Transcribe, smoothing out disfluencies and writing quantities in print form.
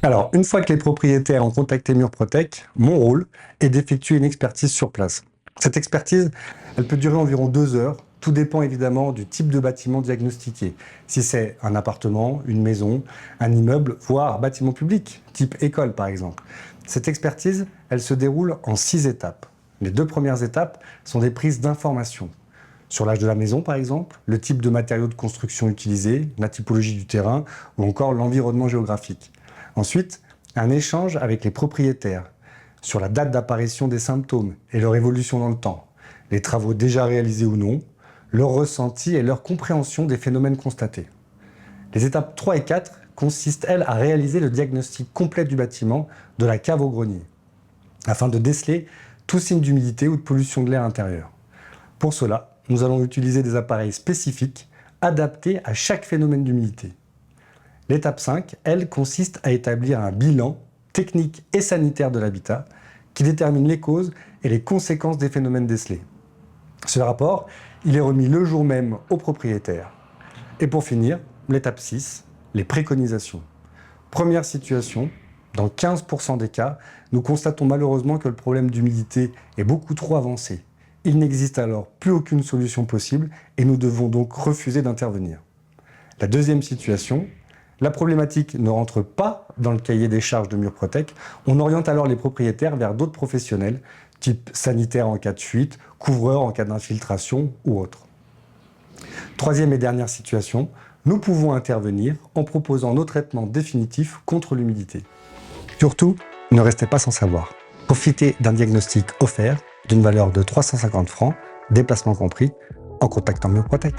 Alors, une fois que les propriétaires ont contacté Murprotec, mon rôle est d'effectuer une expertise sur place. Cette expertise, elle peut durer environ 2 heures. Tout dépend évidemment du type de bâtiment diagnostiqué. Si c'est un appartement, une maison, un immeuble, voire bâtiment public, type école par exemple. Cette expertise, elle se déroule en 6 étapes. Les 2 premières étapes sont des prises d'informations. Sur l'âge de la maison par exemple, le type de matériaux de construction utilisés, la typologie du terrain ou encore l'environnement géographique. Ensuite, un échange avec les propriétaires sur la date d'apparition des symptômes et leur évolution dans le temps, les travaux déjà réalisés ou non, leur ressenti et leur compréhension des phénomènes constatés. Les étapes 3 et 4 consistent, elles, à réaliser le diagnostic complet du bâtiment, de la cave au grenier, afin de déceler tout signe d'humidité ou de pollution de l'air intérieur. Pour cela, nous allons utiliser des appareils spécifiques adaptés à chaque phénomène d'humidité. L'étape 5, elle, consiste à établir un bilan technique et sanitaire de l'habitat qui détermine les causes et les conséquences des phénomènes décelés. Ce rapport, il est remis le jour même au propriétaire. Et pour finir, l'étape 6, les préconisations. Première situation, dans 15% des cas, nous constatons malheureusement que le problème d'humidité est beaucoup trop avancé. Il n'existe alors plus aucune solution possible et nous devons donc refuser d'intervenir. La deuxième situation, la problématique ne rentre pas dans le cahier des charges de Murprotec. On oriente alors les propriétaires vers d'autres professionnels, type sanitaire en cas de fuite, couvreur en cas d'infiltration ou autre. Troisième et dernière situation, nous pouvons intervenir en proposant nos traitements définitifs contre l'humidité. Surtout, ne restez pas sans savoir. Profitez d'un diagnostic offert d'une valeur de 350 francs, déplacement compris, en contactant Murprotec.